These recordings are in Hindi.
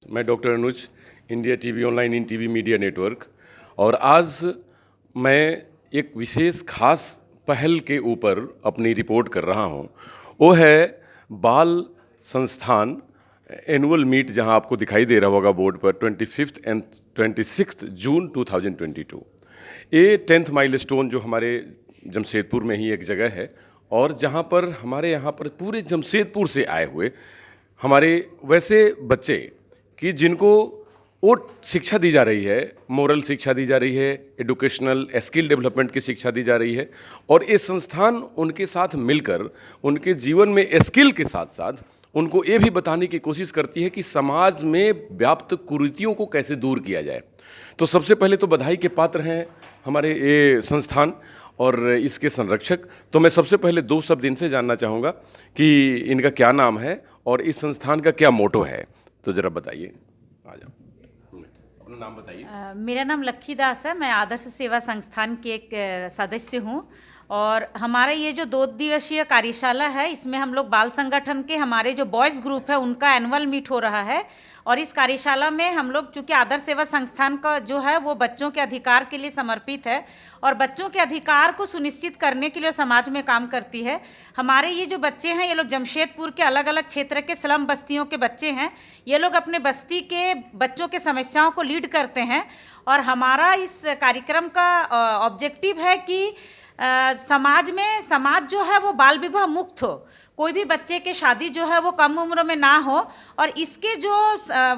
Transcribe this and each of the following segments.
मैं doctor Anuj, India TV online in TV media network. और आज मैं एक विशेष खास पहल के ऊपर अपनी रिपोर्ट कर रहा हूँ। वो है बाल संस्थान एनुअल मीट, जहाँ आपको दिखाई दे रहा होगा बोर्ड पर 25 एंड 26 जून 2022। ये 10th माइलस्टोन जो हमारे जमशेदपुर में ही एक जगह है, और जहाँ पर हमारे यहाँ पर पूरे जमशेदपुर से आए हुए हमारे वैसे बच्चे कि जिनको वो शिक्षा दी जा रही है, मोरल शिक्षा दी जा रही है, एडुकेशनल स्किल डेवलपमेंट की शिक्षा दी जा रही है, और ये संस्थान उनके साथ मिलकर उनके जीवन में स्किल के साथ साथ उनको ये भी बताने की कोशिश करती है कि समाज में व्याप्त कुरीतियों को कैसे दूर किया जाए। तो सबसे पहले तो बधाई के पात्र हैं हमारे ये संस्थान और इसके संरक्षक। तो मैं सबसे पहले दो शब्द इनसे जानना चाहूँगा कि इनका क्या नाम है और इस संस्थान का क्या मोटो है। तो ज़रा बताइए, आ जाओ, अपना नाम बताइए। मेरा नाम लक्खी दास है। मैं आदर्श सेवा संस्थान की एक सदस्य हूँ, और हमारा ये जो 2 दिवसीय कार्यशाला है, इसमें हम लोग बाल संगठन के हमारे जो बॉयज़ ग्रुप है उनका एनुअल मीट हो रहा है। और इस कार्यशाला में हम लोग, चूँकि आदर्श सेवा संस्थान का जो है वो बच्चों के अधिकार के लिए समर्पित है और बच्चों के अधिकार को सुनिश्चित करने के लिए समाज में काम करती है। हमारे ये जो बच्चे हैं, ये लोग जमशेदपुर के अलग अलग क्षेत्र के स्लम बस्तियों के बच्चे हैं। ये लोग अपने बस्ती के बच्चों के समस्याओं को लीड करते हैं, और हमारा इस कार्यक्रम का ऑब्जेक्टिव है कि समाज जो है वो बाल विवाह मुक्त हो, कोई भी बच्चे के शादी जो है वो कम उम्र में ना हो। और इसके जो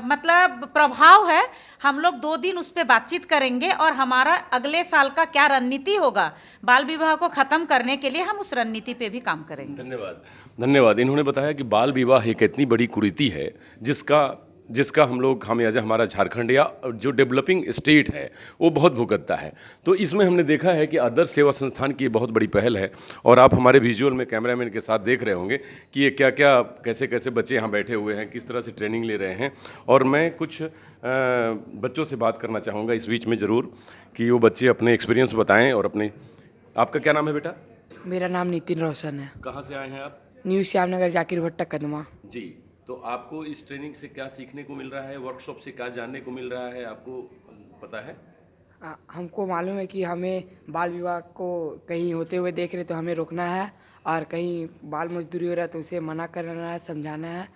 मतलब प्रभाव है, हम लोग 2 दिन उस पर बातचीत करेंगे, और हमारा अगले साल का क्या रणनीति होगा बाल विवाह को ख़त्म करने के लिए, हम उस रणनीति पे भी काम करेंगे। धन्यवाद, धन्यवाद। इन्होंने बताया कि बाल विवाह एक इतनी बड़ी कुरीति है जिसका हमारा झारखंड या जो डेवलपिंग स्टेट है वो बहुत भुगतता है। तो इसमें हमने देखा है कि आदर्श सेवा संस्थान की ये बहुत बड़ी पहल है, और आप हमारे विजुअल में कैमरामैन के साथ देख रहे होंगे कि ये क्या क्या कैसे कैसे बच्चे यहाँ बैठे हुए हैं, किस तरह से ट्रेनिंग ले रहे हैं। और मैं कुछ बच्चों से बात करना चाहूँगा इस बीच में ज़रूर, कि वो बच्चे अपने एक्सपीरियंस बताएँ। और आपका क्या नाम है बेटा? मेरा नाम नितिन रोशन है। कहाँ से आए हैं आप? न्यू श्यामनगर जाकिर भट्टा कदमा। जी, तो आपको इस ट्रेनिंग से क्या सीखने को मिल रहा है, वर्कशॉप से क्या जानने को मिल रहा है, आपको पता है? हमको मालूम है कि हमें बाल विवाह को कहीं होते हुए देख रहे तो हमें रोकना है, और कहीं बाल मजदूरी हो रहा है तो उसे मना करना है, समझाना है,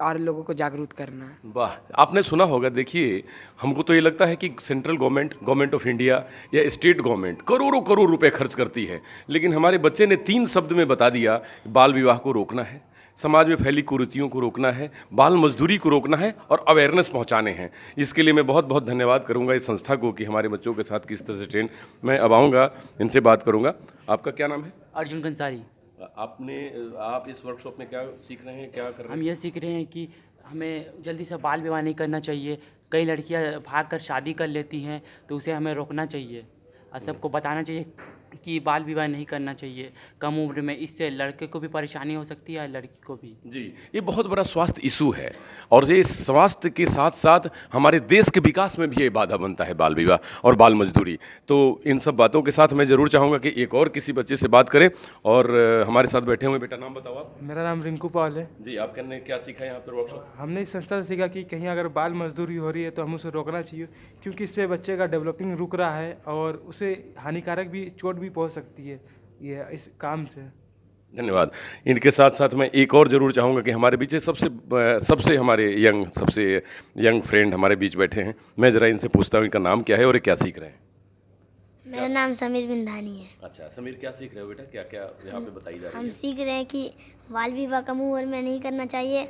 और लोगों को जागरूक करना है। वाह, आपने सुना होगा। देखिए, हमको तो ये लगता है कि सेंट्रल गवर्नमेंट ऑफ इंडिया या स्टेट गवर्नमेंट करोड़ों करोड़ रुपए खर्च करती है, लेकिन हमारे बच्चे ने 3 शब्द में बता दिया, बाल विवाह को रोकना है, समाज में फैली कुरीतियों को रोकना है, बाल मजदूरी को रोकना है, और अवेयरनेस पहुंचाने हैं। इसके लिए मैं बहुत बहुत धन्यवाद करूंगा इस संस्था को कि हमारे बच्चों के साथ किस तरह से ट्रेन। मैं अब आऊँगा, इनसे बात करूंगा। आपका क्या नाम है? अर्जुन कंसारी। आप इस वर्कशॉप में क्या सीख रहे हैं, क्या कर रहे हैं? हम ये सीख रहे हैं कि हमें जल्दी से बाल विवाह नहीं करना चाहिए। कई लड़कियां भाग कर शादी कर लेती हैं, तो उसे हमें रोकना चाहिए और सबको बताना चाहिए कि बाल विवाह नहीं करना चाहिए कम उम्र में। इससे लड़के को भी परेशानी हो सकती है और लड़की को भी। जी, ये बहुत बड़ा स्वास्थ्य इशू है, और ये स्वास्थ्य के साथ साथ हमारे देश के विकास में भी ये बाधा बनता है, बाल विवाह और बाल मजदूरी। तो इन सब बातों के साथ मैं ज़रूर चाहूँगा कि एक और किसी बच्चे से बात करें। और हमारे साथ बैठे हुए बेटा, नाम बताओ आप। मेरा नाम रिंकू पॉल है। जी, आपने क्या सीखा यहाँ पर वर्कशॉप? हमने इस संस्था से सीखा कि कहीं अगर बाल मजदूरी हो रही है तो हमें उसे रोकना चाहिए, क्योंकि इससे बच्चे का डेवलपिंग रुक रहा है और उसे हानिकारक भी चोट भी पहुँच सकती है ये इस काम से। धन्यवाद। इनके साथ साथ मैं एक और ज़रूर चाहूँगा कि हमारे बीच सबसे हमारे सबसे यंग फ्रेंड हमारे बीच बैठे हैं। मैं ज़रा इनसे पूछता हूँ इनका नाम क्या है और ये क्या सीख रहे हैं। मेरा नाम समीर बिंदानी है। अच्छा समीर, क्या सीख रहे हो बेटा? क्या क्या यहाँ पे बताई जा रही हम है? सीख रहे हैं कि बाल विवाह कम उम्र में नहीं करना चाहिए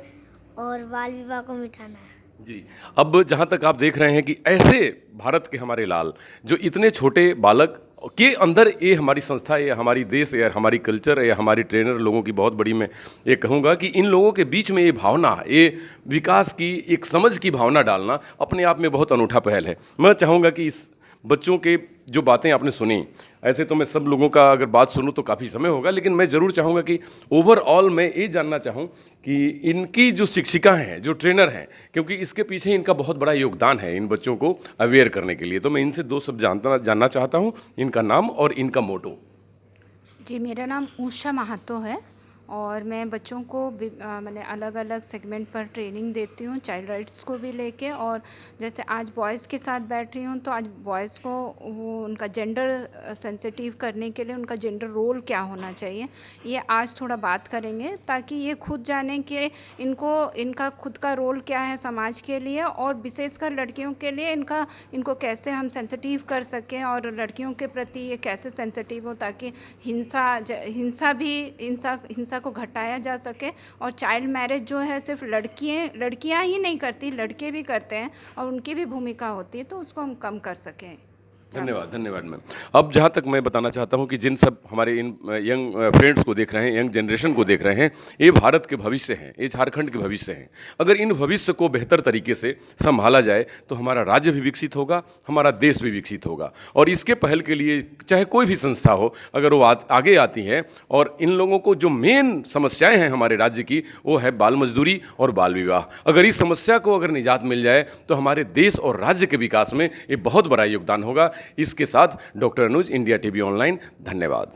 और बाल विवाह को मिटाना है। जी, अब जहाँ तक आप देख रहे हैं कि ऐसे भारत के हमारे लाल जो इतने छोटे बालक के अंदर, ये हमारी संस्था, ये हमारी देश, या हमारी कल्चर, या हमारी ट्रेनर लोगों की बहुत बड़ी, मैं ये कहूँगा कि इन लोगों के बीच में ये भावना, ये विकास की एक समझ की भावना डालना अपने आप में बहुत अनूठा पहल है। मैं चाहूँगा कि इस बच्चों के जो बातें आपने सुनी, ऐसे तो मैं सब लोगों का अगर बात सुनूं तो काफ़ी समय होगा, लेकिन मैं ज़रूर चाहूँगा कि ओवरऑल मैं ये जानना चाहूँ कि इनकी जो शिक्षिका हैं, जो ट्रेनर हैं, क्योंकि इसके पीछे इनका बहुत बड़ा योगदान है इन बच्चों को अवेयर करने के लिए। तो मैं इनसे 2 शब्द जानना चाहता हूँ, इनका नाम और इनका मोटो। जी, मेरा नाम उषा महातो है और मैं बच्चों को मैंने अलग अलग सेगमेंट पर ट्रेनिंग देती हूँ, चाइल्ड राइट्स को भी लेके। और जैसे आज बॉयज़ के साथ बैठ रही हूँ तो आज बॉयज़ को वो उनका जेंडर सेंसिटिव करने के लिए उनका जेंडर रोल क्या होना चाहिए, ये आज थोड़ा बात करेंगे ताकि ये खुद जानें कि इनका खुद का रोल क्या है समाज के लिए, और विशेषकर लड़कियों के लिए इनको कैसे हम सेंसिटिव कर सकें और लड़कियों के प्रति ये कैसे सेंसिटिव हो ताकि हिंसा को घटाया जा सके। और चाइल्ड मैरिज जो है सिर्फ लड़कियां ही नहीं करती, लड़के भी करते हैं और उनकी भी भूमिका होती है, तो उसको हम कम कर सकें। धन्यवाद मैम। अब जहाँ तक मैं बताना चाहता हूँ कि जिन सब हमारे इन यंग फ्रेंड्स को देख रहे हैं, यंग जनरेशन को देख रहे हैं, ये भारत के भविष्य हैं, ये झारखंड के भविष्य हैं। अगर इन भविष्य को बेहतर तरीके से संभाला जाए तो हमारा राज्य भी विकसित होगा, हमारा देश भी विकसित होगा। और इसके पहल के लिए चाहे कोई भी संस्था हो, अगर वो आगे आती है और इन लोगों को जो मेन समस्याएँ हैं हमारे राज्य की, वो है बाल मजदूरी और बाल विवाह। अगर इस समस्या को अगर निजात मिल जाए तो हमारे देश और राज्य के विकास में ये बहुत बड़ा योगदान होगा। इसके साथ डॉक्टर अनुज, इंडिया टीवी ऑनलाइन, धन्यवाद।